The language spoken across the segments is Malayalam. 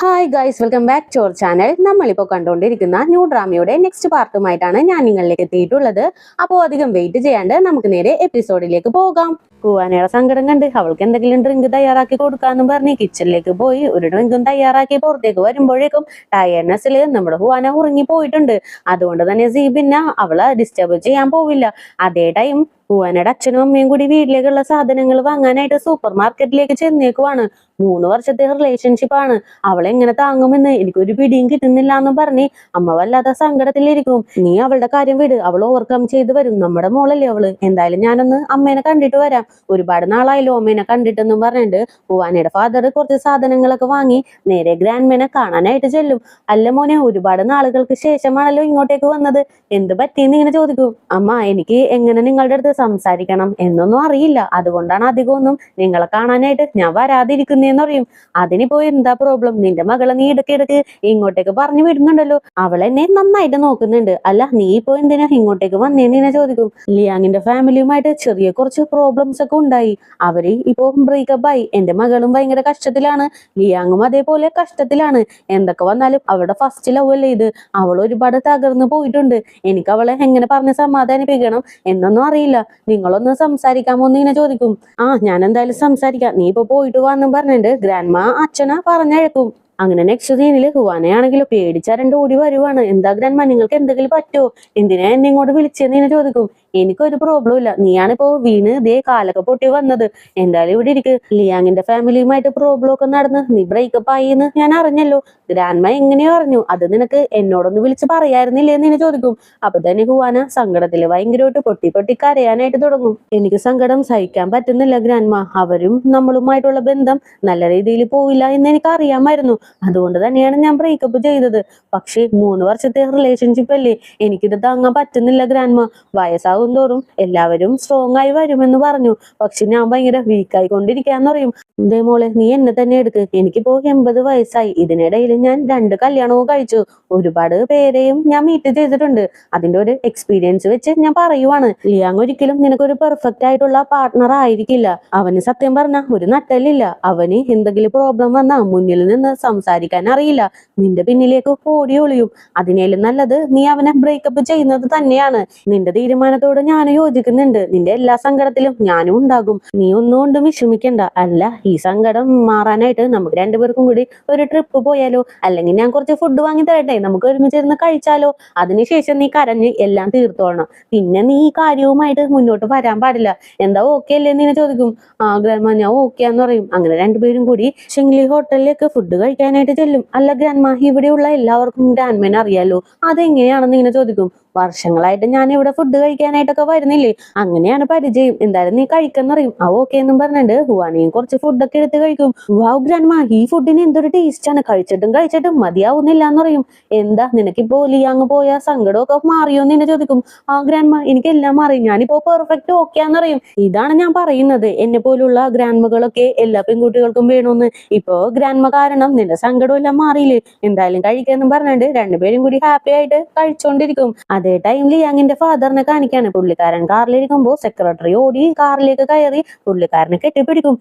Hi guys, welcome back to our channel. നമ്മളിപ്പോൾ കണ്ടുകൊണ്ടിരിക്കുന്ന ന്യൂ ഡ്രാമയുടെ നെക്സ്റ്റ് പാർട്ടുമായിട്ടാണ് ഞാൻ നിങ്ങളിലേക്ക് എത്തിയിട്ടുള്ളത്. അപ്പോൾ അധികം വെയിറ്റ് ചെയ്യാണ്ട് നമുക്ക് നേരെ എപ്പിസോഡിലേക്ക് പോകാം. കുവാനയുടെ സങ്കടം കണ്ട് അവൾക്ക് എന്തെങ്കിലും ഡ്രിങ്ക് തയ്യാറാക്കി കൊടുക്കാന്ന് പറഞ്ഞ് കിച്ചണിലേക്ക് പോയി ഒരു ഡ്രിങ്കും തയ്യാറാക്കി പുറത്തേക്ക് വരുമ്പോഴേക്കും ടയർനെസ്സിൽ നമ്മുടെ കുവാന ഉറങ്ങി പോയിട്ടുണ്ട്. അതുകൊണ്ട് തന്നെ സീബിന്ന അവളെ ഡിസ്റ്റർബ് ചെയ്യാൻ പോവില്ല. അതേ ടൈം കുവാനയുടെ അച്ഛനും അമ്മയും കൂടി വീട്ടിലേക്കുള്ള സാധനങ്ങൾ വാങ്ങാനായിട്ട് സൂപ്പർ മാർക്കറ്റിലേക്ക് ചെന്നേക്കുവാണ്. 3 വർഷത്തെ റിലേഷൻഷിപ്പ് ആണ്. അവളെ എങ്ങനെ താങ്ങുമെന്ന് എനിക്കൊരു പിടിയും കിട്ടുന്നില്ല എന്ന് പറഞ്ഞ് അമ്മ വല്ലാത്ത സങ്കടത്തിലിരിക്കും. നീ അവളുടെ കാര്യം വിട്, അവൾ ഓവർകം ചെയ്ത് വരും. നമ്മുടെ മോളല്ലേ അവള്. എന്തായാലും ഞാനൊന്ന് അമ്മേനെ കണ്ടിട്ട് വരാം. ഒരുപാട് നാളായല്ലോ അമ്മേനെ കണ്ടിട്ടെന്നും പറഞ്ഞിട്ട് കുവാനയുടെ ഫാദർ കുറച്ച് സാധനങ്ങളൊക്കെ വാങ്ങി നേരെ ഗ്രാൻഡ്മേനെ കാണാനായിട്ട് ചെല്ലും. അല്ല മോനെ, ഒരുപാട് നാളുകൾക്ക് ശേഷമാണല്ലോ ഇങ്ങോട്ടേക്ക് വന്നത്, എന്ത് പറ്റിയെന്ന് ഇങ്ങനെ ചോദിക്കും. അമ്മ, എനിക്ക് എങ്ങനെ നിങ്ങളുടെ അടുത്ത് സംസാരിക്കണം എന്നൊന്നും അറിയില്ല, അതുകൊണ്ടാണ് അധികമൊന്നും നിങ്ങളെ കാണാനായിട്ട് ഞാൻ വരാതിരിക്കുന്നതെന്ന് പറയും. അതിനിപ്പോ എന്താ പ്രോബ്ലം? നിന്റെ മകളെ നീ ഇടയ്ക്കിടയ്ക്ക് ഇങ്ങോട്ടേക്ക് പറഞ്ഞു വിടുന്നുണ്ടല്ലോ, അവളെന്നെ നന്നായിട്ട് നോക്കുന്നുണ്ട്. അല്ല, നീ ഇപ്പോ എന്തിനാ ഇങ്ങോട്ടേക്ക് വന്നേന്ന് ഇങ്ങനെ ചോദിക്കും. ലിയാങ്ങിന്റെ ഫാമിലിയുമായിട്ട് ചെറിയ കുറച്ച് പ്രോബ്ലംസ് ഒക്കെ ഉണ്ടായി. അവര് ഇപ്പോ ബ്രേക്കപ്പ് ആയി. എന്റെ മകളും ഭയങ്കര കഷ്ടത്തിലാണ്, ലിയാങ്ങും അതേപോലെ കഷ്ടത്തിലാണ്. എന്തൊക്കെ വന്നാലും അവളുടെ ഫസ്റ്റ് ലവ് അല്ലേ ഇത്. അവൾ ഒരുപാട് തകർന്നു പോയിട്ടുണ്ട്. എനിക്ക് അവളെ എങ്ങനെ പറഞ്ഞ് സമാധാനിപ്പിക്കണം എന്നൊന്നും അറിയില്ല. നിങ്ങളൊന്ന് സംസാരിക്കാമോ എന്ന് ഇങ്ങനെ ചോദിക്കും. ഞാൻ എന്തായാലും സംസാരിക്കാം, നീ ഇപ്പൊ പോയിട്ട് വാന്നും പറഞ്ഞിട്ട് ഗ്രാൻഡ്മ അച്ഛനെ പറഞ്ഞഴക്കും. അങ്ങനെ നെക്സ്റ്റ് സീനിൽ ഹുവാനയാണെങ്കിലും പേടിച്ചരണ്ട് ഓടി വരുവാണ്. എന്താ ഗ്രാൻഡ്മ, നിങ്ങൾക്ക് എന്തെങ്കിലും പറ്റുമോ? എന്തിനാ എന്നെ ഇങ്ങോട്ട് വിളിച്ചെന്ന് ഇങ്ങനെ ചോദിക്കും. എനിക്കൊരു പ്രോബ്ലം ഇല്ല, നീയാണിപ്പോ വീണ് ദേ കാലൊക്കെ പൊട്ടി വന്നത്. എന്തായാലും ഇവിടെ ഇരിക്ക്. ലിയാങ്ങിന്റെ ഫാമിലിയുമായിട്ട് പ്രോബ്ലം ഒക്കെ നടന്ന് നീ ബ്രേക്കപ്പ് ആയി എന്ന് ഞാൻ അറിഞ്ഞല്ലോ. ഗ്രാൻഡ്മ എങ്ങനെയോ അറിഞ്ഞു? അത് നിനക്ക് എന്നോടൊന്ന് വിളിച്ച് പറയായിരുന്നില്ലേ എന്ന് ഇങ്ങനെ ചോദിക്കും. അപ്പൊ തന്നെ ഹുവാന സങ്കടത്തില് ഭയങ്കരമായിട്ട് പൊട്ടി പൊട്ടി കരയാനായിട്ട് തുടങ്ങും. എനിക്ക് സങ്കടം സഹിക്കാൻ പറ്റുന്നില്ല ഗ്രാൻഡ്മ. അവരും നമ്മളുമായിട്ടുള്ള ബന്ധം നല്ല രീതിയിൽ പോവില്ല എന്ന് എനിക്ക് അറിയാമായിരുന്നു. അതുകൊണ്ട് തന്നെയാണ് ഞാൻ ബ്രേക്കപ്പ് ചെയ്തത്. പക്ഷേ 3 വർഷത്തെ റിലേഷൻഷിപ്പ് അല്ലേ, എനിക്കിത് താങ്ങാൻ പറ്റുന്നില്ല ഗ്രാൻഡ്മ. വയസ്സാകും തോറും എല്ലാവരും സ്ട്രോങ് ആയി വരുമെന്ന് പറഞ്ഞു, പക്ഷെ ഞാൻ ഭയങ്കര വീക്കായി കൊണ്ടിരിക്കാന്ന് പറയും. ഇതേ മോളെ, നീ എന്നെ തന്നെ എടുക്ക്. എനിക്കിപ്പോ 80 വയസ്സായി. ഇതിനിടയിൽ ഞാൻ 2 കല്യാണവും കഴിച്ചു. ഒരുപാട് പേരെയും ഞാൻ മീറ്റ് ചെയ്തിട്ടുണ്ട്. അതിന്റെ ഒരു എക്സ്പീരിയൻസ് വെച്ച് ഞാൻ പറയുവാണ്. ലിയാങ് ഒരിക്കലും നിനക്കൊരു പെർഫെക്റ്റ് ആയിട്ടുള്ള പാർട്ട്ണർ ആയിരിക്കില്ല. അവന് സത്യം പറഞ്ഞ ഒരു നട്ടലില്ല. അവന് എന്തെങ്കിലും പ്രോബ്ലം വന്നാ മുന്നിൽ നിന്ന് സംസാരിക്കാൻ അറിയില്ല. നിന്റെ പിന്നിലേക്ക് ഓടി ഒളിയും. അതിനേലും നല്ലത് നീ അവനെ ബ്രേക്കപ്പ് ചെയ്യുന്നത് തന്നെയാണ്. നിന്റെ തീരുമാനത്തോട് ഞാൻ യോജിക്കുന്നുണ്ട്. നിന്റെ എല്ലാ സങ്കടത്തിലും ഞാനും ഉണ്ടാകും. നീ ഒന്നുകൊണ്ടും വിഷമിക്കണ്ട. അല്ല, ഈ സങ്കടം മാറാനായിട്ട് നമുക്ക് 2 പേർക്കും കൂടി ഒരു ട്രിപ്പ് പോയാലോ? അല്ലെങ്കിൽ ഞാൻ കുറച്ച് ഫുഡ് വാങ്ങി തരട്ടെ, നമുക്ക് ഒരുമിച്ചിരുന്ന് കഴിച്ചാലോ? അതിനുശേഷം നീ കരഞ്ഞ് എല്ലാം തീർത്തോളണം. പിന്നെ നീ ഈ കാര്യവുമായിട്ട് മുന്നോട്ട് വരാൻ പാടില്ല. എന്താ ഓക്കെ അല്ലേ എന്ന് ചോദിക്കും. ഗ്രാൻഡ്മ, ഞാൻ ഓക്കെ എന്ന് പറയും. അങ്ങനെ 2 പേരും കൂടി ഷിംഗ്ലി ഹോട്ടലിലേക്ക് ഫുഡ് കഴിക്കാനായിട്ട് ചെല്ലും. അല്ല ഗ്രാൻഡ്മ, ഇവിടെയുള്ള എല്ലാവർക്കും ഗ്രാൻഡ്മേനെ അറിയാലോ, അതെങ്ങനെയാണെന്ന് ഇങ്ങനെ ചോദിക്കും. വർഷങ്ങളായിട്ട് ഞാൻ ഇവിടെ ഫുഡ് കഴിക്കാനായിട്ടൊക്കെ വരുന്നില്ലേ, അങ്ങനെയാണ് പരിചയം. എന്തായാലും നീ കഴിക്കെന്ന് പറയും. ഓക്കെ എന്നും പറഞ്ഞിട്ട് ഹുവാനയും കുറച്ച് ഫുഡൊക്കെ എടുത്ത് കഴിക്കും. വാവ് ഗ്രാൻഡ്മ, ഈ ഫുഡിന് എന്തൊരു ടേസ്റ്റ് ആണ്, കഴിച്ചിട്ടും മതിയാവുന്നില്ല എന്ന് പറയും. എന്താ, നിനക്കിപ്പോ ലിയാങ് പോയ സങ്കടമൊക്കെ മാറിയോന്ന് എന്നെ ചോദിക്കും. ഗ്രാൻഡ്മ, എനിക്കെല്ലാം മാറി, ഞാനിപ്പോ പെർഫെക്റ്റ് ഓക്കെ ആന്ന് പറയും. ഇതാണ് ഞാൻ പറയുന്നത്, എന്നെ പോലുള്ള ഗ്രാൻഡ്മകളൊക്കെ എല്ലാ പെൺകുട്ടികൾക്കും വേണമെന്ന്. ഇപ്പോ ഗ്രാൻഡ്മ കാരണം നിന്റെ സങ്കടം എല്ലാം മാറിയില്ലേ, എന്തായാലും കഴിക്കാന്നും പറഞ്ഞിട്ട് 2 പേരും കൂടി ഹാപ്പി ആയിട്ട് കഴിച്ചോണ്ടിരിക്കും. അതേ ടൈമിൽ ലിയാങ്ങിന്റെ ഫാദറിനെ കാണിക്കാണ്. പുള്ളിക്കാരൻ കാറിലിരിക്കുമ്പോ സെക്രട്ടറി ഓടി കാറിലേക്ക് കയറി പുള്ളിക്കാരനെ കെട്ടിപ്പിടിക്കും.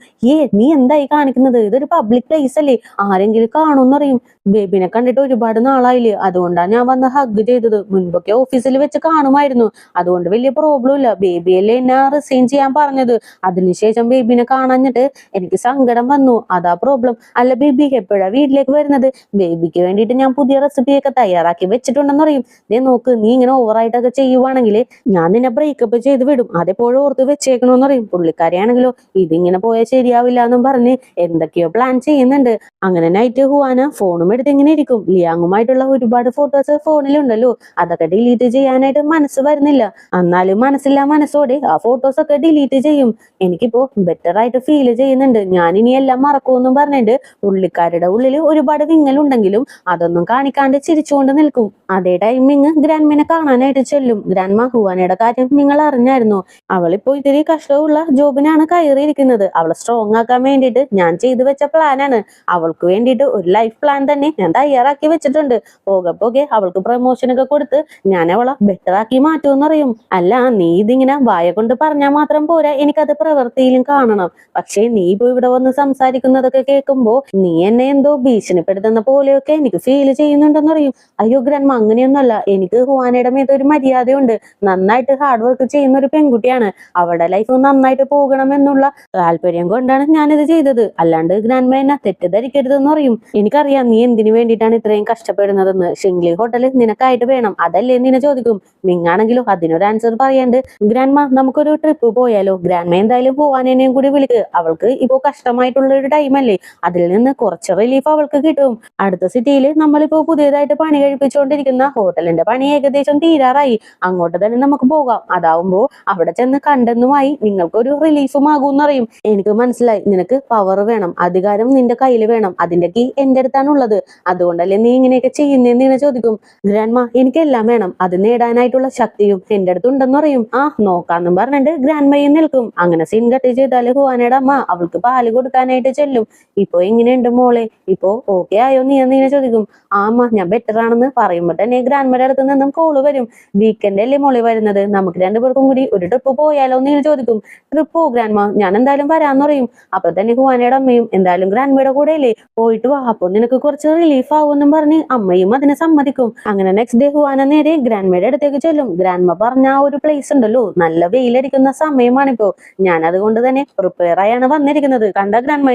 നീ എന്തായി കാണിക്കുന്നത്? ഇതൊരു പബ്ലിക് പ്ലേസ് അല്ലേ, ആരെങ്കിലും കാണുമെന്ന് പറയും. ബേബിനെ കണ്ടിട്ട് ഒരുപാട് നാളായില്ലേ, അതുകൊണ്ടാണ് ഞാൻ വന്ന് ഹഗ് ചെയ്തത്. മുൻപൊക്കെ ഓഫീസിൽ വെച്ച് കാണുമായിരുന്നു, അതുകൊണ്ട് വലിയ പ്രോബ്ലം ഇല്ല. ബേബിയല്ലേ എന്നെ റിസൈൻ ചെയ്യാൻ പറഞ്ഞത്. അതിനുശേഷം ബേബിനെ കാണാഞ്ഞിട്ട് എനിക്ക് സങ്കടം വന്നു, അതാ പ്രോബ്ലം. അല്ല ബേബി എപ്പോഴാ വീട്ടിലേക്ക് വരുന്നത്? ബേബിക്ക് വേണ്ടിയിട്ട് ഞാൻ പുതിയ റെസിപ്പിയൊക്കെ തയ്യാറാക്കി വെച്ചിട്ടുണ്ടെന്ന് പറയും. ദേ നോക്ക്, നീ ഇങ്ങനെ ഓവറായിട്ടൊക്കെ ചെയ്യുവാണെങ്കിൽ ഞാൻ നിന്നെ ബ്രേക്കപ്പ് ചെയ്ത് വിടും, അതെപ്പോഴും ഓർത്ത് വെച്ചേക്കണോന്ന് പറയും. പുള്ളിക്കാരിയാണെങ്കിലോ ഇതിങ്ങനെ പോയാൽ ശരിയാവില്ല എന്നും പറഞ്ഞ് എന്തൊക്കെയോ പ്ലാൻ ചെയ്യുന്നുണ്ട്. അങ്ങനെ നൈറ്റ് ഹുവാന ഫോണും എടുത്ത് ഇങ്ങനെ ഇരിക്കും. ലിയാങ്ങുമായിട്ടുള്ള ഒരുപാട് ഫോട്ടോസ് ഫോണിലുണ്ടല്ലോ, അതൊക്കെ ഡിലീറ്റ് ചെയ്യാനായിട്ട് മനസ്സ് വരുന്നില്ല. എന്നാലും മനസ്സോടെ ആ ഫോട്ടോസ് ഒക്കെ ഡിലീറ്റ് ചെയ്യും. എനിക്കിപ്പോ ബെറ്റർ ആയിട്ട് ഫീൽ ചെയ്യുന്നുണ്ട്, ഞാൻ ഇനി എല്ലാം മറക്കുമെന്നും പറഞ്ഞിട്ട് പുള്ളിക്കാരുടെ ഉള്ളിൽ ഒരുപാട് വിങ്ങലുണ്ടെങ്കിലും അതൊന്നും കാണിക്കാണ്ട് ചിരിച്ചുകൊണ്ട് നിൽക്കും. അതേ ടൈമിങ് ഗ്രാൻഡ്മേനെ കാണാനായിട്ട് ചെല്ലും. ഗ്രാൻഡ്മ, ഹുവാനയുടെ കാര്യം നിങ്ങൾ അറിഞ്ഞായിരുന്നോ? അവളിപ്പോ ഇത്തിരി കഷ്ടമുള്ള ജോബിനാണ് കയറിയിരിക്കുന്നത്. അവളെ സ്ട്രോങ് ആക്കാൻ വേണ്ടിയിട്ട് ഞാൻ ചെയ്തു വെച്ച പ്ലാനാണ്. അവൾക്ക് വേണ്ടിയിട്ട് ഒരു ലൈഫ് പ്ലാൻ തന്നെ ഞാൻ തയ്യാറാക്കി വെച്ചിട്ടുണ്ട്. പോകെ പോകെ അവൾക്ക് പ്രമോഷനൊക്കെ കൊടുത്ത് ഞാൻ അവളെ ബെറ്റർ ആക്കി മാറ്റുമെന്ന് അറിയും. അല്ല, നീ ഇതിങ്ങനെ വായ കൊണ്ട് പറഞ്ഞാൽ മാത്രം പോരാ, എനിക്കത് പ്രവൃത്തിയിലും കാണണം. പക്ഷേ നീ ഇപ്പൊ ഇവിടെ വന്ന് സംസാരിക്കുന്നതൊക്കെ കേൾക്കുമ്പോ നീ എന്നെ എന്തോ ഭീഷണിപ്പെടുത്തുന്ന പോലെയൊക്കെ എനിക്ക് ഫീൽ ചെയ്യുന്നുണ്ടെന്ന് അറിയും. അയ്യോ ഗ്രാൻഡ്മ, അങ്ങനെയൊന്നുമല്ല. എനിക്ക് ഹുവാനയുടെ മേത്ത് ഒരു മര്യാദയുണ്ട്. നന്നായിട്ട് ഹാർഡ് വർക്ക് ചെയ്യുന്ന ഒരു പെൺകുട്ടിയാണ്. അവളുടെ ലൈഫ് നന്നായിട്ട് പോകണമെന്നുള്ള താല്പര്യം കൊണ്ടാണ് ഞാനിത് ചെയ്തത്. അല്ലാണ്ട് ഗ്രാൻഡ്മ എന്നെ തെറ്റിദ്ധരിക്കരുതെന്ന് പറയും. എനിക്കറിയാം നീ എന്തിനു വേണ്ടിയിട്ടാണ് ഇത്രയും കഷ്ടപ്പെടുന്നതെന്ന്. ഷിംഗ്ലി ഹോട്ടൽ നിനക്കായിട്ട് വേണം, അതല്ലേ നിന്നെ ചോദിക്കും. നിങ്ങാണെങ്കിലോ അതിനൊരു ആൻസർ പറയാണ്ട് ഗ്രാൻഡ്മ നമുക്കൊരു ട്രിപ്പ് പോയാലോ? ഗ്രാൻഡ്മ എന്തായാലും ഹുവാനെയും കൂടി വിളിക്ക്. അവൾക്ക് ഇപ്പോ കഷ്ടമായിട്ടുള്ള ഒരു ടൈമല്ലേ, അതിൽ നിന്ന് കുറച്ച് റിലീഫ് അവൾക്ക് കിട്ടും. അടുത്ത സിറ്റിയിൽ നമ്മളിപ്പോ പുതിയതായിട്ട് പണി കഴിപ്പിച്ചുകൊണ്ടിരിക്കുന്ന ഹോട്ടലിന്റെ പണി ഏകദേശം തീരാറായി. അങ്ങോട്ട് തന്നെ നമുക്ക് പോകാം. അതാവുമ്പോ അവിടെ ചെന്ന് കണ്ടെന്നുമായി നിങ്ങൾക്കൊരു റിലീഫും ആകുമെന്നറിയും. എനിക്ക് മനസ്സിലായി, നിനക്ക് പവർ വേണം, അധികാരം നിന്റെ കയ്യിൽ വേണം. അതിന്റെ കീ എന്റെ അടുത്താണുള്ളത്. അതുകൊണ്ടല്ലേ നീ ഇങ്ങനെയൊക്കെ ചെയ്യുന്നതെന്ന് നീ ചോദിക്കും. ഗ്രാൻഡ്മ, എനിക്കെല്ലാം വേണം, അത് നേടാനായിട്ടുള്ള ശക്തിയും എന്റെ അടുത്തുണ്ടെന്ന് പറയും. ആ നോക്കാന്നും പറഞ്ഞിട്ട് ഗ്രാൻഡ്മയും നിൽക്കും. അങ്ങനെ സീൻ കട്ട് ചെയ്താല് ഹുവാനയുടെ അമ്മ അവൾക്ക് പാല് കൊടുക്കാനായിട്ട് ചെല്ലും. ഇപ്പൊ എങ്ങനെയുണ്ട് മോളെ, ഇപ്പോ ഓക്കെ ആയോ നീ എന്ന് ചോദിക്കും. ആ അമ്മ, ഞാൻ ബെറ്റർ ആണെന്ന് പറയുമ്പോ തന്നെ ഗ്രാൻഡ്മയുടെ അടുത്ത് നിന്നും കോള് വരും. വീക്കെൻഡ് അല്ലേ മോളെ വരുന്നത്, നമുക്ക് രണ്ടുപേർക്കും കൂടി ഒരു ട്രിപ്പ് പോയാലോ എന്ന് ചോദിക്കും. ട്രിപ്പോ ഗ്രാൻഡ്മ, ഞാൻ എന്തായാലും വരാന്ന് പറയും. അപ്പൊ തന്നെ ഹുവാനയുടെ അമ്മയും എന്തായാലും ഗ്രാൻഡ്മയുടെ കൂടെ അല്ലേ, പോയിട്ട് വാ, അപ്പൊ നിനക്ക് കുറച്ച് റിലീഫ് ആവുമെന്നും പറഞ്ഞ് അമ്മയും അതിനെ സമ്മതിക്കും. അങ്ങനെ നെക്സ്റ്റ് ഡേ ഹുവാന നേരെ ഗ്രാൻഡ്മയുടെ അടുത്തേക്ക് ചെല്ലും. ഗ്രാൻഡ്മ പറഞ്ഞ ആ ഒരു പ്ലേസ് ഉണ്ടല്ലോ, നല്ല വെയിലടിക്കുന്ന സമയമാണിപ്പോ. ഞാൻ അതുകൊണ്ട് തന്നെ പ്രിപ്പയർ ആയാണ് വന്നിരിക്കുന്നത്. കണ്ട ഗ്രാൻഡ്മ,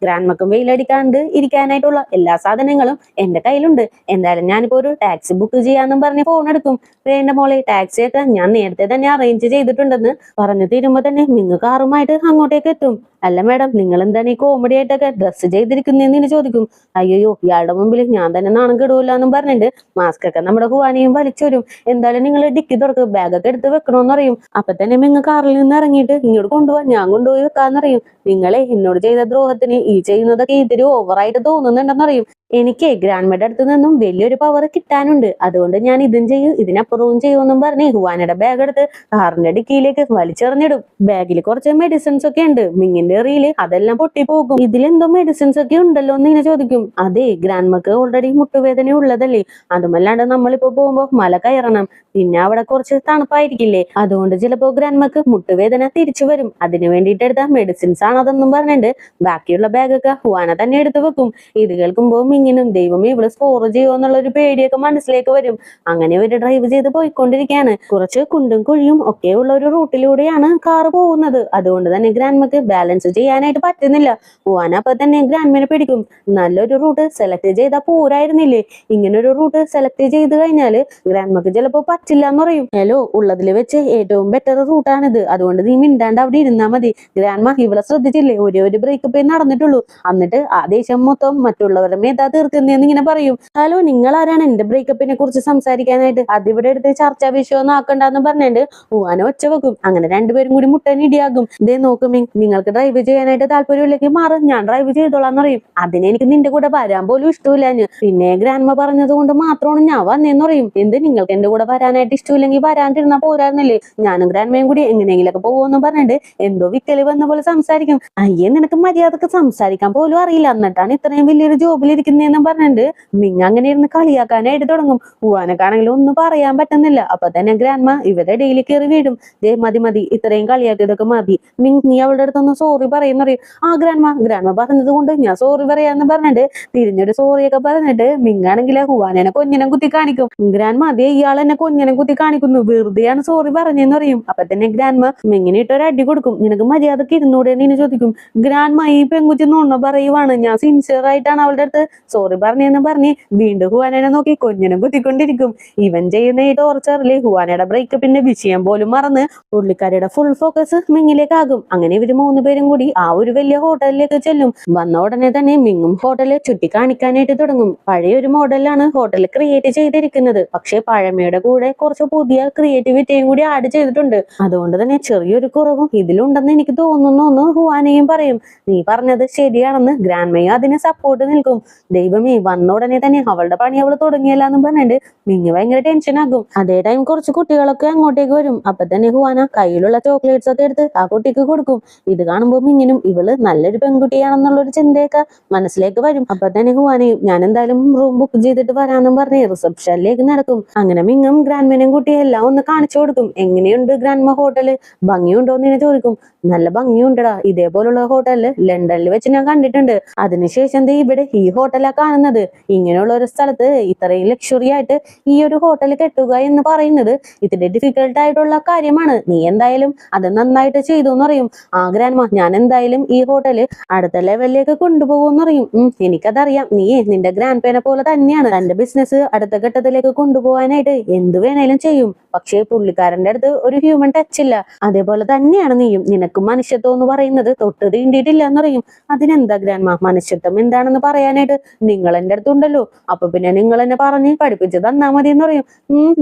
ഗ്രാൻഡ്മക്കും വെയിലടിക്കാണ്ട് ഇരിക്കാനായിട്ടുള്ള എല്ലാ സാധനങ്ങളും എന്റെ കയ്യിലുണ്ട്. എന്തായാലും ഞാനിപ്പോ ഒരു ടാക്സി ബുക്ക് ചെയ്യാന്നും പറഞ്ഞ് ഫോൺ എടുക്കും. വേണ്ട മോളെ, ടാക്സിയൊക്കെ ഞാൻ നേരത്തെ തന്നെ അറേഞ്ച് ചെയ്തിട്ടുണ്ടെന്ന് പറഞ്ഞു തീരുമ്പോ തന്നെ നിങ്ങൾ കാറുമായിട്ട് അങ്ങോട്ടേക്ക് എത്തും. അല്ല മാഡം, നിങ്ങൾ എന്താണ് ഈ കോമഡി ആയിട്ടൊക്കെ ഡ്രസ്സ് ചെയ്തിരിക്കുന്നതെന്ന് ചോദിക്കും. അയ്യോ, ഇയാളുടെ മുമ്പിൽ ഞാൻ തന്നെ നാണം കെടുവല്ലോ എന്നും പറഞ്ഞിട്ട് മാസ്ക് ഒക്കെ നമ്മുടെ ഹുവാനയും വലിച്ചു വരും. എന്തായാലും നിങ്ങൾ ഡിക്കി തുറക്ക്, ബാഗൊക്കെ എടുത്ത് വെക്കണോന്ന് അറിയും. അപ്പൊ തന്നെ നിങ്ങൾ കാറിൽ നിന്ന് ഇറങ്ങിയിട്ട് ഇങ്ങോട്ട് കൊണ്ടുപോവാൻ, ഞാൻ കൊണ്ടുപോയി വെക്കാന്നറിയും. നിങ്ങളെ എന്നോട് ചെയ്ത ദ്രോഹത്തിന് ഈ ചെയ്യുന്നതൊക്കെ ഇതിരി ഓവറായിട്ട് തോന്നുന്നുണ്ടെന്നറിയും. എനിക്ക് ഗ്രാൻഡ്മയുടെ അടുത്ത് നിന്നും വലിയൊരു പവർ കിട്ടാനുണ്ട്. അതുകൊണ്ട് ഞാൻ ഇതും ചെയ്യും ഇതിനപ്പുറവും ചെയ്യുമെന്നും പറഞ്ഞ് ഹുവാനയുടെ ബാഗ് എടുത്ത് കാറിന്റെ ഡിക്കിയിലേക്ക് വലിച്ചെറിഞ്ഞിടും. ബാഗിൽ കുറച്ച് മെഡിസിൻസ് ഒക്കെ ഉണ്ട്. മിങ്ങിന്റെ എറിയില് അതെല്ലാം പൊട്ടിപ്പോകും. ഇതിലെന്തോ മെഡിസിൻസ് ഒക്കെ ഉണ്ടല്ലോ എന്ന് ചോദിക്കും. അതെ, ഗ്രാൻഡ്മക്ക് ഓൾറെഡി മുട്ടുവേദന ഉള്ളതല്ലേ, അതുമല്ലാണ്ട് നമ്മളിപ്പോ പോകുമ്പോ മല കയറണം, പിന്നെ അവിടെ കുറച്ച് തണുപ്പായിരിക്കില്ലേ, അതുകൊണ്ട് ചിലപ്പോ ഗ്രാൻഡ്മക്ക് മുട്ടുവേദന തിരിച്ചു വരും. അതിനു വേണ്ടിയിട്ട് എടുത്ത മെഡിസിൻസ് ആണ് അതെന്നും പറഞ്ഞിട്ട് ബാക്കിയുള്ള ബാഗൊക്കെ ഹുവാന തന്നെ എടുത്തു വെക്കും. ഇത് കേൾക്കുമ്പോ ഇങ്ങനും ദൈവമേ ഇവള് സ്കോർ ചെയ്യുമോ എന്നുള്ള ഒരു പേടിയൊക്കെ മനസ്സിലേക്ക് വരും. അങ്ങനെ ഇവര് ഡ്രൈവ് ചെയ്ത് പോയിക്കൊണ്ടിരിക്കുകയാണ്. കുറച്ച് കുണ്ടും കുഴിയും ഒക്കെ ഉള്ള ഒരു റൂട്ടിലൂടെയാണ് കാറ് പോകുന്നത്. അതുകൊണ്ട് തന്നെ ഗ്രാൻഡ്മക്ക് ബാലൻസ് ചെയ്യാനായിട്ട് പറ്റുന്നില്ല. ഹുവാന അപ്പൊ തന്നെ ഗ്രാൻഡ്മനെ പിടിക്കും. നല്ലൊരു റൂട്ട് സെലക്ട് ചെയ്താൽ പോരായിരുന്നില്ലേ, ഇങ്ങനൊരു റൂട്ട് സെലക്ട് ചെയ്ത് കഴിഞ്ഞാല് ഗ്രാൻഡ്മക്ക് ചിലപ്പോ പറ്റില്ല എന്ന് പറയും. ഹലോ, ഉള്ളതിൽ വെച്ച് ഏറ്റവും ബെറ്റർ റൂട്ടാണിത്, അതുകൊണ്ട് നീ മിണ്ടാണ്ട് അവിടെ ഇരുന്നാ മതി. ഗ്രാൻഡ്മ ഇവളെ ശ്രദ്ധിച്ചില്ലേ, ഒരു ബ്രേക്കപ്പേ നടന്നിട്ടുള്ളൂ, എന്നിട്ട് ആ ദേശം മൊത്തം മറ്റുള്ളവരുടെ മേത്താ തീർക്കുന്നതെന്ന് ഇങ്ങനെ പറയും. ഹലോ, നിങ്ങൾ ആരാണ് എന്റെ ബ്രേക്കപ്പിനെ കുറിച്ച് സംസാരിക്കാനായിട്ട്? അതിവിടെ എടുത്ത് ചർച്ചാ വിഷയമൊന്നും ആക്കണ്ടെന്ന് പറഞ്ഞിട്ട് ഹുവാന ഒച്ച വെക്കും. അങ്ങനെ രണ്ടുപേരും കൂടി മുട്ടനിടിയാകും. ഇതേ നോക്കുമേ, നിങ്ങൾക്ക് ഡ്രൈവ് ചെയ്യാനായിട്ട് താല്പര്യമില്ലെങ്കിൽ മാറി, ഞാൻ ഡ്രൈവ് ചെയ്തോളാന്ന് പറയും. അതിനെനിക്ക് നിന്റെ കൂടെ വരാൻ പോലും ഇഷ്ടമില്ല. പിന്നെ ഗ്രാൻഡ്മ പറഞ്ഞത് കൊണ്ട് മാത്രമാണ് ഞാൻ വന്നേന്ന് പറയും. എന്ത്, നിങ്ങൾക്ക് എന്റെ കൂടെ വരാനായിട്ട് ഇഷ്ടമില്ലെങ്കിൽ വരാണ്ടിരുന്നാ പോരായിരുന്നില്ലേ, ഞാനും ഗ്രാൻഡ്മയും കൂടി എങ്ങനെയെങ്കിലൊക്കെ പോകുമെന്ന് പറഞ്ഞിട്ട് എന്തോ വിക്കല് വന്ന പോലെ സംസാരിക്കും. അയ്യേ, നിനക്ക് മര്യാദക്ക് സംസാരിക്കാൻ പോലും അറിയില്ല, എന്നിട്ടാണ് ഇത്രയും വലിയൊരു ജോബിൽ ഇരിക്കുന്നതെന്നും പറഞ്ഞിട്ട് മിങ് അങ്ങനെ ഇരുന്ന് കളിയാക്കാനായിട്ട് തുടങ്ങും. ഹുവാനക്കാണെങ്കിലും ഒന്നും പറയാൻ പറ്റുന്നില്ല. അപ്പൊ തന്നെ ഗ്രാൻഡ്മ ഇവരുടെ ഇടയിൽ കയറി വീടും. ദേ മതി, ഇത്രയും കളിയാക്കിയതൊക്കെ മതി. മിങ്, നീ അവളുടെ അടുത്തൊന്ന് സോറി പറയുന്ന പറയും. ആ ഗ്രാൻഡ്മ പറഞ്ഞത് കൊണ്ട് ഞാൻ സോറി പറയാന്ന് പറഞ്ഞിട്ട് തിരിഞ്ഞൊരു സോറിയൊക്കെ പറഞ്ഞിട്ട് മിങ് ആണെങ്കിൽ ഹുവാനെ കൊഞ്ഞനം കുത്തി കാണിക്കും. ഗ്രാൻഡ്മ, അതേ ഇയാൾ എന്നെ കൊഞ്ഞനം കുത്തി കാണിക്കുന്നു, വെറുതെയാണ് സോറി പറഞ്ഞെന്ന് പറയും. അപ്പൊ തന്നെ ഗ്രാൻഡ്മ മിങ്ങിന് ഇട്ടൊരു അടി കൊടുക്കും. നിനക്ക് മര്യാദക്ക് ഇരുന്നൂടെ എന്ന് ചോദിക്കും. ഗ്രാൻഡ്മ, ഈ പെങ്കുച്ചി നുണ പറയുവാണ്, ഞാൻ സിൻസിയർ ആയിട്ടാണ് അവളുടെ അടുത്ത് സോറി പറഞ്ഞെന്ന് പറഞ്ഞ് വീണ്ടും ഹുവാനെ നോക്കി കൊഞ്ഞനം കുത്തിക്കൊണ്ടിരിക്കും. ഇവൻ ചെയ്യുന്ന ഈ ടോർച്ചറില് ഹുവാനയുടെ ബ്രേക്കപ്പിന്റെ വിഷയം പോലും മറന്ന് പുള്ളിക്കാരിയുടെ ഫുൾ ഫോക്കസ് മിങ്ങിലേക്കാകും. അങ്ങനെ ഇവര് മൂന്നുപേരും കൂടി ആ ഒരു വലിയ ഹോട്ടലിലേക്ക് ചെല്ലും. വന്ന ഉടനെ തന്നെ മിങ്ങും ഹോട്ടല് ചുറ്റി കാണിക്കാനായിട്ട് തുടങ്ങും. പഴയൊരു മോഡലാണ് ഹോട്ടൽ ക്രിയേറ്റ് ചെയ്തിരിക്കുന്നത്. പക്ഷെ പഴമയുടെ കൂടെ കുറച്ച് പുതിയ ക്രിയേറ്റിവിറ്റിയും കൂടി ആഡ് ചെയ്തിട്ടുണ്ട്. അതുകൊണ്ട് തന്നെ ചെറിയൊരു കുറവും ഇതിലുണ്ടെന്ന് എനിക്ക് തോന്നുന്നു എന്ന് ഹുവാനയും പറയും. നീ പറഞ്ഞത് ശരിയാണെന്ന് ഗ്രാൻഡ്മയും അതിന് സപ്പോർട്ട് നിൽക്കും. ദൈവമേ, വന്ന ഉടനെ തന്നെ അവളുടെ പണി അവള് തുടങ്ങിയല്ലാന്നും പറഞ്ഞിട്ട് മിങ്ങി ഭയങ്കര ടെൻഷൻ ആകും. അതേ ടൈം കുറച്ച് കുട്ടികളൊക്കെ അങ്ങോട്ടേക്ക് വരും. അപ്പൊ തന്നെ ഹുവാന കയ്യിലുള്ള ചോക്ലേറ്റ്സ് ഒക്കെ എടുത്ത് ആ കുട്ടിക്ക് കൊടുക്കും. ഇത് കാണുമ്പോൾ മിങ്ങിനും ഇവള് നല്ലൊരു പെൺകുട്ടിയാണെന്നുള്ളൊരു ചിന്തയൊക്കെ മനസ്സിലേക്ക് വരും. അപ്പൊ തന്നെ ഹുവാനയും ഞാൻ എന്തായാലും റൂം ബുക്ക് ചെയ്തിട്ട് വരാന്നും പറഞ്ഞ് റിസപ്ഷനിലേക്ക് നടക്കും. അങ്ങനെ മിങ്ങും ഗ്രാൻഡ്മേനെയും കുട്ടി എല്ലാം ഒന്ന് കാണിച്ചു കൊടുക്കും. എങ്ങനെയുണ്ട് ഗ്രാൻഡ്മ ഹോട്ടല്, ഭംഗിയുണ്ടോ എന്ന് ഇങ്ങനെ ചോദിക്കും. നല്ല ഭംഗിയുണ്ടടാ, ഇതേപോലുള്ള ഹോട്ടലില് ലണ്ടനിൽ വെച്ച് ഞാൻ കണ്ടിട്ടുണ്ട്. അതിനുശേഷം ഇവിടെ ഈ ഹോട്ടലാ കാണുന്നത്. ഇങ്ങനെയുള്ള ഒരു സ്ഥലത്ത് ഇത്രയും ലക്ഷറി ആയിട്ട് ഈ ഒരു ഹോട്ടൽ കെട്ടുക എന്ന് പറയുന്നത് ഇതിന്റെ ഡിഫിക്കൽട്ട് ആയിട്ടുള്ള കാര്യമാണ്. നീ എന്തായാലും അത് നന്നായിട്ട് ചെയ്തു എന്ന് പറയും. ആ ഗ്രാൻഡ്മ, ഞാൻ എന്തായാലും ഈ ഹോട്ടല് അടുത്ത ലെവലിലേക്ക് കൊണ്ടുപോകുമെന്ന് പറയും. എനിക്കതറിയാം, നീ നിന്റെ ഗ്രാൻഡ് പേനെ പോലെ തന്നെയാണ്. തന്റെ ബിസിനസ് അടുത്ത ഘട്ടത്തിലേക്ക് കൊണ്ടുപോകാനായിട്ട് എന്ത് വേണേലും ചെയ്യും. പക്ഷേ പുള്ളിക്കാരന്റെ അടുത്ത് ഒരു ഹ്യൂമൻ ടച്ച് ഇല്ല. അതേപോലെ തന്നെയാണ് നീയും. നിനക്ക് മനുഷ്യത്വം എന്ന് പറയുന്നത് തൊട്ട് തീണ്ടിയിട്ടില്ല എന്ന് പറയും. അതിനെന്താ ഗ്രാൻഡ്മ, മനുഷ്യത്വം എന്താണെന്ന് പറയാനായിട്ട് നിങ്ങൾ എന്റെ അടുത്തുണ്ടല്ലോ. അപ്പൊ പിന്നെ നിങ്ങൾ എന്നെ പറഞ്ഞ് പഠിപ്പിച്ച് തന്നാ മതി എന്ന് പറയും.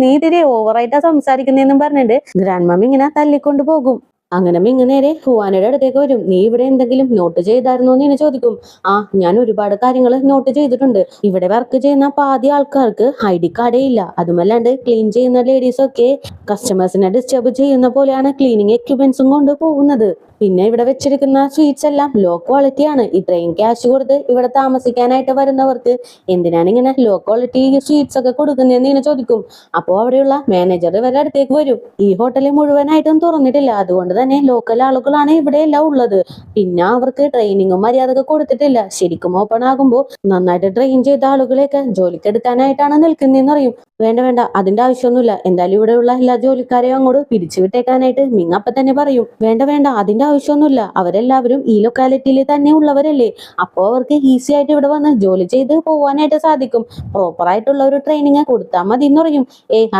നീ ഇതിരെ ഓവറായിട്ടാ സംസാരിക്കുന്നതെന്നും പറഞ്ഞിട്ട് ഗ്രാൻഡ്മ ഇങ്ങനെ തല്ലിക്കൊണ്ടു പോകും. അങ്ങനെ മിങ്ങ നേരെ ഹുവാനയുടെ അടുത്തേക്ക് വരും. നീ ഇവിടെ എന്തെങ്കിലും നോട്ട് ചെയ്തായിരുന്നോ എന്ന് ഇങ്ങനെ ചോദിക്കും. ഞാൻ ഒരുപാട് കാര്യങ്ങൾ നോട്ട് ചെയ്തിട്ടുണ്ട്. ഇവിടെ വർക്ക് ചെയ്യുന്ന പാതി ആൾക്കാർക്ക് ID കാർഡേ ഇല്ല. അതുമല്ലാണ്ട് ക്ലീൻ ചെയ്യുന്ന ലേഡീസ് ഒക്കെ കസ്റ്റമേഴ്സിനെ ഡിസ്റ്റർബ് ചെയ്യുന്ന പോലെയാണ് ക്ലീനിങ് എക്യുപ്മെന്റ്സും കൊണ്ട് പോകുന്നത്. പിന്നെ ഇവിടെ വെച്ചിരിക്കുന്ന സ്വീറ്റ്സ് എല്ലാം ലോ ക്വാളിറ്റി ആണ്. ഇത്രയും ക്യാഷ് കൊടുത്ത് ഇവിടെ താമസിക്കാനായിട്ട് വരുന്നവർക്ക് എന്തിനാണ് ഇങ്ങനെ ലോ ക്വാളിറ്റി സ്വീറ്റ്സ് ഒക്കെ കൊടുക്കുന്നതെന്ന് ഇങ്ങനെ ചോദിക്കും. അപ്പോൾ അവിടെയുള്ള മാനേജർ ഇവരുടെ അടുത്തേക്ക് വരും. ഈ ഹോട്ടലിൽ മുഴുവനായിട്ടും തുറന്നിട്ടില്ല, അതുകൊണ്ട് തന്നെ ലോക്കൽ ആളുകളാണ് ഇവിടെ എല്ലാം ഉള്ളത്. പിന്നെ അവർക്ക് ട്രെയിനിങ്ങും മര്യാദക്ക് കൊടുത്തിട്ടില്ല. ശരിക്കും ഓപ്പൺ ആകുമ്പോൾ നന്നായിട്ട് ട്രെയിൻ ചെയ്ത ആളുകളെയൊക്കെ ജോലിക്ക് എടുക്കാനായിട്ടാണ് നിൽക്കുന്നതെന്ന് പറയും. വേണ്ട വേണ്ട, അതിന്റെ ആവശ്യമൊന്നുമില്ല. എന്തായാലും ഇവിടെയുള്ള എല്ലാ ജോലിക്കാരെയും അങ്ങോട്ട് പിരിച്ചുവിട്ടേക്കാനായിട്ട് മിങ്ങ അപ്പൊ തന്നെ പറയും. വേണ്ട വേണ്ട, അതിന്റെ ആവശ്യമൊന്നുമില്ല. അവരെല്ലാവരും ഈ ലൊക്കാലിറ്റിയിൽ തന്നെ ഉള്ളവരല്ലേ. അപ്പോൾ അവർക്ക് ഈസി ആയിട്ട് ഇവിടെ വന്ന് ജോലി ചെയ്ത് പോവാനായിട്ട് സാധിക്കും. പ്രോപ്പർ ആയിട്ടുള്ള ഒരു ട്രെയിനിങ് കൊടുത്താൽ മതി എന്ന് പറയും.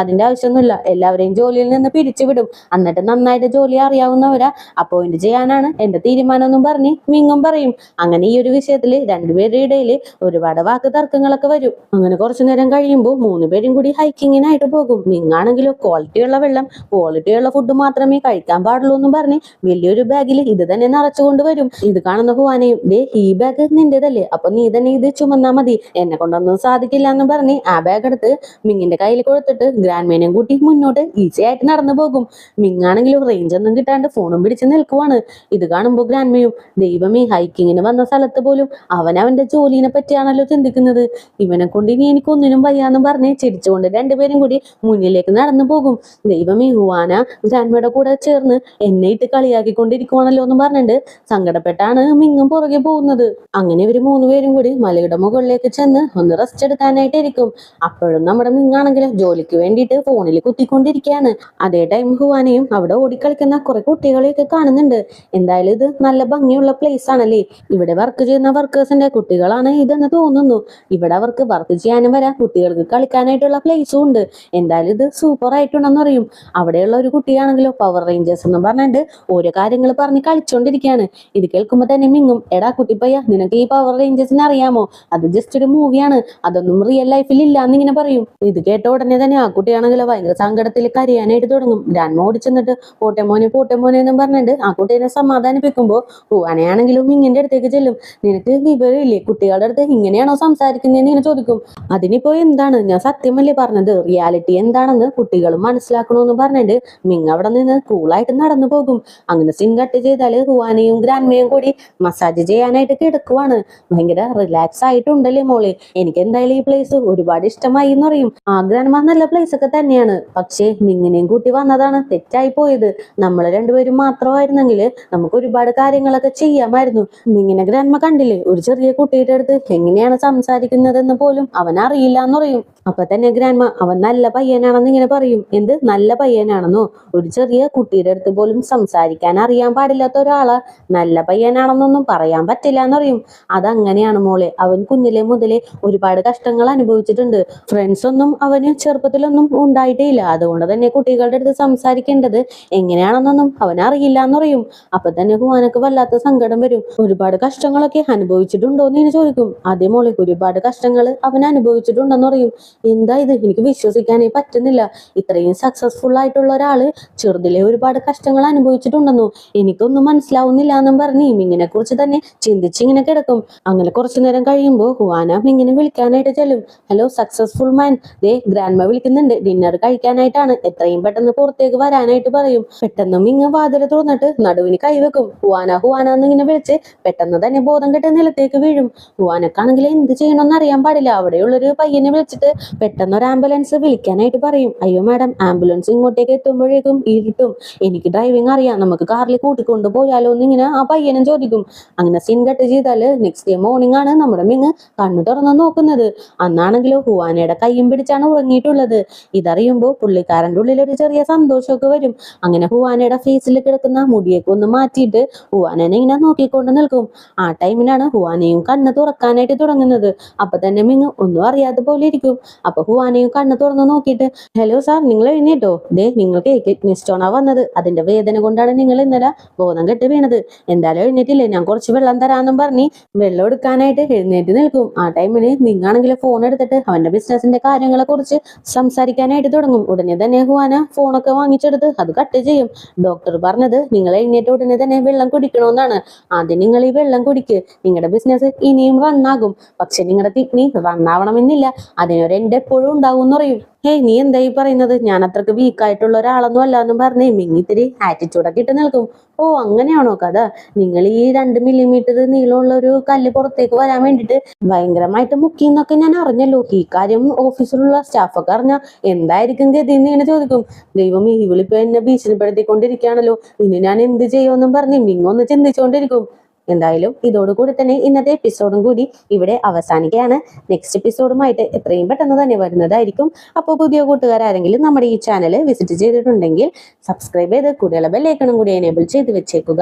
അതിന്റെ ആവശ്യമൊന്നുമില്ല. എല്ലാവരെയും ജോലിയിൽ നിന്ന് പിരിച്ചുവിടും. എന്നിട്ട് നന്നായിട്ട് ജോലി അറിയാവുന്നവരാ അപ്പോയിന്റ് ചെയ്യാനാണ് എന്റെ തീരുമാനം എന്നും പറഞ്ഞ് മിങ്ങും പറയും. അങ്ങനെ ഈ ഒരു വിഷയത്തിൽ രണ്ടുപേരുടെ ഇടയിൽ ഒരുപാട് വാക്ക് തർക്കങ്ങളൊക്കെ വരും. അങ്ങനെ കുറച്ചു നേരം കഴിയുമ്പോൾ 3 പേരും കൂടി ഹൈക്കിങ്ങിനായിട്ട് പോകും. മിങ്ങാണെങ്കിലോ ക്വാളിറ്റിയുള്ള വെള്ളം, ക്വാളിറ്റിയുള്ള ഫുഡ് മാത്രമേ കഴിക്കാൻ പാടുള്ളൂ എന്നും പറഞ്ഞ് വലിയൊരു ബാഗിൽ ഇത് തന്നെ നിറച്ചുകൊണ്ട് വരും. ഇത് കാണുന്ന ഹുവാനയും, ഈ ബാഗ് നിന്റേതല്ലേ, അപ്പൊ നീ തന്നെ ഇത് ചുമന്നാ മതി, എന്നെ കൊണ്ടൊന്നും സാധിക്കില്ല എന്ന് പറഞ്ഞ് ആ ബാഗ് എടുത്ത് മിങ്ങിന്റെ കയ്യിൽ കൊടുത്തിട്ട് ഗ്രാൻഡ്മേനെയും കൂട്ടി മുന്നോട്ട് ഈസി ആയിട്ട് നടന്നു പോകും. മിങ്ങാണെങ്കിലും റേഞ്ച് ഒന്നും കിട്ടാണ്ട് ഫോണും പിടിച്ച് നിൽക്കുവാണ്. ഇത് കാണുമ്പോൾ ഗ്രാൻഡ്മയും, ദൈവമേ, ഹൈക്കിങ്ങിന് വന്ന സ്ഥലത്ത് പോലും അവന്റെ ജോലിനെ പറ്റിയാണല്ലോ ചിന്തിക്കുന്നത്. ഇവനെ കൊണ്ട് ഇനി എനിക്കൊന്നിനും വയ്യാന്നും പറഞ്ഞ് ചിരിച്ചുകൊണ്ട് രണ്ടുപേരും കൂടി മുന്നിലേക്ക് നടന്നു പോകും. ദൈവമേ, ഹുവാന ഗ്രാൻഡ്മയുടെ കൂടെ ചേർന്ന് എന്നെ ഇട്ട് കളിയാക്കിക്കൊണ്ടിരിക്കുവാണല്ലോ എന്ന് പറഞ്ഞിട്ട് സങ്കടപ്പെട്ടാണ് മിങ്ങും പുറകെ പോകുന്നത്. അങ്ങനെ ഇവര് 3 പേരും കൂടി മലയുടെ മുകളിലേക്ക് ചെന്ന് ഒന്ന് റെസ്റ്റ് എടുക്കാനായിട്ടിരിക്കും. അപ്പോഴും നമ്മുടെ മിങ്ങാണെങ്കിലും ജോലിക്ക് വേണ്ടിയിട്ട് ഫോണിൽ കുത്തിക്കൊണ്ടിരിക്കുകയാണ്. അതേ ടൈം ഹുവാനയും അവിടെ ഓടിക്കളിക്കുന്ന കുറെ കുട്ടികളെയൊക്കെ കാണുന്നുണ്ട്. എന്തായാലും ഇത് നല്ല ഭംഗിയുള്ള പ്ലേസ് ആണല്ലേ. ഇവിടെ വർക്ക് ചെയ്യുന്ന വർക്കേഴ്സിന്റെ കുട്ടികളാണ് ഇതെന്ന് തോന്നുന്നു. ഇവിടെ അവർക്ക് വർക്ക് ചെയ്യാനും വരാം, കുട്ടികൾക്ക് കളിക്കാനായിട്ടുള്ള പ്ലേസും ഉണ്ട്. എന്തായാലും ഇത് സൂപ്പർ ആയിട്ടുണ്ടെന്ന് പറയും. അവിടെയുള്ള ഒരു കുട്ടിയാണെങ്കിലോ പവർ റേഞ്ചേഴ്സ് എന്ന് പറഞ്ഞിട്ട് ഓരോ കാര്യങ്ങൾ പറഞ്ഞ് കളിച്ചോണ്ടിരിക്കുകയാണ്. ഇത് കേൾക്കുമ്പോൾ തന്നെ മിങ്ങും, എടാ കുട്ടിപ്പയ്യ, നിനക്ക് ഈ പവർ റേഞ്ചേഴ്സിനെ അറിയാമോ? അത് ജസ്റ്റ് ഒരു മൂവിയാണ്, അതൊന്നും റിയൽ ലൈഫിൽ ഇല്ല എന്നിങ്ങനെ പറയും. ഇത് കേട്ട ഉടനെ തന്നെ ആ കുട്ടിയാണെങ്കിലോ ഭയങ്കര സങ്കടത്തിൽ കരയാനായിട്ട് തുടങ്ങും. ഗ്രാൻഡ്മ ഓടിച്ചെന്നിട്ട് പോട്ടെമോനെ പോട്ടെമോനെ എന്നും പറഞ്ഞിട്ട് ആ കുട്ടീനെ സമാധാനിപ്പിക്കുമ്പോൾ ഹുവാനയാണെങ്കിലും മിങ്ങിന്റെ അടുത്തേക്ക് ചെല്ലും. നിനക്ക് വിവരമില്ലേ, കുട്ടികളുടെ അടുത്ത് ഇങ്ങനെയാണോ സംസാരിക്കുന്നതെന്ന് ഇങ്ങനെ ചോദിക്കും. അതിനിപ്പോ എന്താണ്, ഞാൻ സത്യമല്ലേ പറഞ്ഞത്, റിയാലിറ്റി എന്താണെന്ന് കുട്ടികളും മനസ്സിലാക്കണമെന്ന് പറഞ്ഞിട്ട് മിങ് അവിടെ നിന്ന് കൂളായിട്ട് നടന്നു പോകും. അങ്ങനെ സിൻ കട്ട് ചെയ്താല് ഹുവാനയും ഗ്രാൻഡ്മയും കൂടി മസാജ് ചെയ്യാനായിട്ട് കിടക്കുവാണ്. ഭയങ്കര റിലാക്സ് ആയിട്ടുണ്ടല്ലേ മോളെ, എനിക്ക് എന്തായാലും ഈ പ്ലേസ് ഒരുപാട് ഇഷ്ടമായി എന്ന് പറയും. ആ ഗ്രാൻഡ്മ നല്ല പ്ലേസ് ഒക്കെ തന്നെയാണ്, പക്ഷേ മിങ്ങിനെയും കൂട്ടി വന്നതാണ് തെറ്റായി പോയത്. നമ്മൾ രണ്ടുപേരും മാത്രമായിരുന്നെങ്കിൽ നമുക്ക് ഒരുപാട് കാര്യങ്ങളൊക്കെ ചെയ്യാമായിരുന്നു. മിങ്ങിനെ ഗ്രാൻഡ്മ കണ്ടില്ലേ, ഒരു ചെറിയ കുട്ടിയുടെ അടുത്ത് എങ്ങനെയാണ് സംസാരിക്കുന്നതെന്ന് പോലും അവൻ അറിയില്ല എന്ന് പറയും. അപ്പൊ തന്നെ ഗ്രാൻഡ്മ, അവൻ നല്ല പയ്യനാണെന്ന് ഇങ്ങനെ പറയും. എന്ത് നല്ല പയ്യനാണെന്നോ? ഒരു ചെറിയ കുട്ടിയുടെ അടുത്ത് പോലും സംസാരിക്കാൻ അറിയാൻ പാടില്ലാത്ത ഒരാള് നല്ല പയ്യനാണെന്നൊന്നും പറയാൻ പറ്റില്ല എന്ന് പറയും. അതങ്ങനെയാണ് മോളെ, അവൻ കുഞ്ഞിലെ മുതലേ ഒരുപാട് കഷ്ടങ്ങൾ അനുഭവിച്ചിട്ടുണ്ട്. ഫ്രണ്ട്സ് ഒന്നും അവന് ചെറുപ്പത്തിലൊന്നും ഉണ്ടായിട്ടേ ഇല്ല. അതുകൊണ്ട് തന്നെ കുട്ടികളുടെ അടുത്ത് സംസാരിക്കേണ്ടത് എങ്ങനെയാണെന്നൊന്നും അവൻ അറിയില്ല എന്ന് പറയും. അപ്പൊ തന്നെ ഹുവാനക്ക് വല്ലാത്ത സങ്കടം വരും. ഒരുപാട് കഷ്ടങ്ങളൊക്കെ അനുഭവിച്ചിട്ടുണ്ടോ എന്ന് ഇങ്ങനെ ചോദിക്കും. അതേ മോളെ, ഒരുപാട് കഷ്ടങ്ങൾ അവൻ അനുഭവിച്ചിട്ടുണ്ടെന്ന് പറയും. എന്താ ഇത്, എനിക്ക് വിശ്വസിക്കാനേ പറ്റുന്നില്ല. ഇത്രയും സക്സസ്ഫുൾ ആയിട്ടുള്ള ഒരാള് ചെറുതിലെ ഒരുപാട് കഷ്ടങ്ങൾ അനുഭവിച്ചിട്ടുണ്ടെന്നു എനിക്കൊന്നും മനസ്സിലാവുന്നില്ല എന്നും പറഞ്ഞ് മിങ്ങിനെ കുറിച്ച് തന്നെ ചിന്തിച്ചിങ്ങനെ കിടക്കും. അങ്ങനെ കുറച്ചു നേരം കഴിയുമ്പോൾ ഹുവാന മിങ്ങിനെ വിളിക്കാനായിട്ട് ചെല്ലും. ഹലോ സക്സസ്ഫുൾ മാൻ, ദേ ഗ്രാൻഡ്മ വിളിക്കുന്നുണ്ട്, ഡിന്നർ കഴിക്കാനായിട്ടാണ്, എത്രയും പെട്ടെന്ന് പുറത്തേക്ക് വരാനായിട്ട് പറയും. പെട്ടെന്ന് മിങ്ങ വാതിൽ തുറന്നിട്ട് നടുവിന് കൈവെക്കും. ഹുവാന ഹുവാന എന്നിങ്ങനെ വിളിച്ച് പെട്ടെന്ന് തന്നെ ബോധം കെട്ട് നിലത്തേക്ക് വീഴും. ഹുവാനക്കാണെങ്കിൽ എന്ത് ചെയ്യണമെന്ന് അറിയാൻ പാടില്ല. അവിടെയുള്ളൊരു പയ്യനെ വിളിച്ചിട്ട് പെട്ടെന്ന് ഒരു ആംബുലൻസ് വിളിക്കാനായിട്ട് പറയും. അയ്യോ മാഡം, ആംബുലൻസ് ഇങ്ങോട്ടേക്ക് എത്തുമ്പോഴേക്കും ഇരുട്ടും, എനിക്ക് ഡ്രൈവിംഗ് അറിയാം, നമുക്ക് കാറിൽ കൂട്ടിക്കൊണ്ടു പോയാലോ എന്നിങ്ങനെ ആ പയ്യനും ചോദിക്കും. അങ്ങനെ സീൻ കട്ട് ചെയ്താല് നെക്സ്റ്റ് ഡേ മോർണിംഗ് ആണ് നമ്മുടെ മിങ് കണ്ണു തുറന്നു നോക്കുന്നത്. അന്നാണെങ്കിലോ ഹുവാനയുടെ കൈയും പിടിച്ചാണ് ഉറങ്ങിയിട്ടുള്ളത്. ഇതറിയുമ്പോൾ പുള്ളിക്കാരൻ്റെ ഉള്ളിൽ ഒരു ചെറിയ സന്തോഷമൊക്കെ വരും. അങ്ങനെ ഹുവാനയുടെ ഫേസിൽ കിടക്കുന്ന മുടിയൊക്കെ ഒന്ന് മാറ്റിയിട്ട് ഹുവാനെ ഇങ്ങനെ നോക്കിക്കൊണ്ട് നിൽക്കും. ആ ടൈമിനാണ് ഹുവാനയും കണ്ണ് തുറക്കാനായിട്ട് തുടങ്ങുന്നത്. അപ്പൊ തന്നെ മിങ് ഒന്നും അറിയാത്ത പോലെ ഇരിക്കും. അപ്പൊ ഹുവാനയും കണ്ണ് തുറന്നു നോക്കിയിട്ട്, ഹലോ സാർ, നിങ്ങൾ എഴുന്നേറ്റോ? ദേ നിങ്ങൾക്ക് കിഡ്നി സ്റ്റോണാ വന്നത്, അതിന്റെ വേദന കൊണ്ടാണ് നിങ്ങൾ ഇന്നലെ ബോധം കെട്ട് വീണത്. എന്തായാലും എഴുന്നേറ്റില്ലേ, ഞാൻ കുറച്ച് വെള്ളം തരാമെന്നും പറഞ്ഞ് വെള്ളം എടുക്കാനായിട്ട് എഴുന്നേറ്റ് നിൽക്കും. ആ ടൈമിന് നിങ്ങാണെങ്കിൽ ഫോൺ എടുത്തിട്ട് അവന്റെ ബിസിനസിന്റെ കാര്യങ്ങളെ കുറിച്ച് സംസാരിക്കാനായിട്ട് തുടങ്ങും. ഉടനെ തന്നെ ഹുവാന ഫോണൊക്കെ വാങ്ങിച്ചെടുത്ത് അത് കട്ട് ചെയ്യും. ഡോക്ടർ പറഞ്ഞത് നിങ്ങൾ എഴുന്നേറ്റ് ഉടനെ തന്നെ വെള്ളം കുടിക്കണമെന്നാണ്. ആദ്യം നിങ്ങൾ ഈ വെള്ളം കുടിക്ക്, നിങ്ങളുടെ ബിസിനസ് ഇനിയും റണ്ണാകും. പക്ഷെ നിങ്ങളുടെ കിഡ്നി റണ്ണാവണമെന്നില്ല, അതിനൊരു എന്റെ എപ്പോഴും ഉണ്ടാവും എന്ന് പറയും. ഹേയ്, നീ എന്തായി പറയുന്നത്, ഞാൻ അത്രക്ക് വീക്കായിട്ടുള്ള ഒരാളൊന്നും അല്ല എന്നും പറഞ്ഞ് മിങ്ങിത്തിരി ആറ്റിറ്റ്യൂഡൊക്കെ ഇട്ട് നിൽക്കും. ഓ അങ്ങനെയാണോ കഥ, നിങ്ങൾ ഈ 2 മില്ലിമീറ്റർ നീളമുള്ള ഒരു കല്ല് പുറത്തേക്ക് വരാൻ വേണ്ടിയിട്ട് ഭയങ്കരമായിട്ട് മുക്കിന്നൊക്കെ ഞാൻ അറിഞ്ഞല്ലോ. ഈ കാര്യം ഓഫീസിലുള്ള സ്റ്റാഫൊക്കെ അറിഞ്ഞാൽ എന്തായിരിക്കും ഗതി എന്ന് ഇങ്ങനെ ചോദിക്കും. ദൈവം, ഇവളിപ്പോ എന്നെ ഭീഷണിപ്പെടുത്തിക്കൊണ്ടിരിക്കുകയാണല്ലോ, ഇനി ഞാൻ എന്ത് ചെയ്യുമെന്നും പറഞ്ഞ് മിങ്ങൊന്ന് ചിന്തിച്ചുകൊണ്ടിരിക്കും. എന്തായാലും ഇതോടുകൂടി തന്നെ ഇന്നത്തെ എപ്പിസോഡും കൂടി ഇവിടെ അവസാനിക്കുകയാണ്. നെക്സ്റ്റ് എപ്പിസോഡുമായിട്ട് എത്രയും പെട്ടെന്ന് തന്നെ വരുന്നതായിരിക്കും. അപ്പോൾ പുതിയ കൂട്ടുകാരെങ്കിലും നമ്മുടെ ഈ ചാനൽ വിസിറ്റ് ചെയ്തിട്ടുണ്ടെങ്കിൽ സബ്സ്ക്രൈബ് ചെയ്ത് കൂടെയുള്ള ബെല്ലൈക്കണും കൂടി എനേബിൾ ചെയ്ത് വെച്ചേക്കുക.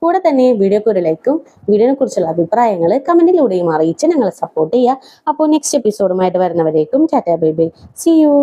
കൂടെ തന്നെ വീഡിയോക്ക് ഒരു ലൈക്കും വീഡിയോനെ കുറിച്ചുള്ള അഭിപ്രായങ്ങൾ കമന്റിലൂടെയും അറിയിച്ച് ഞങ്ങളെ സപ്പോർട്ട് ചെയ്യുക. അപ്പോൾ നെക്സ്റ്റ് എപ്പിസോഡുമായിട്ട് വരുന്നവരേക്കും tata bye bye, see U.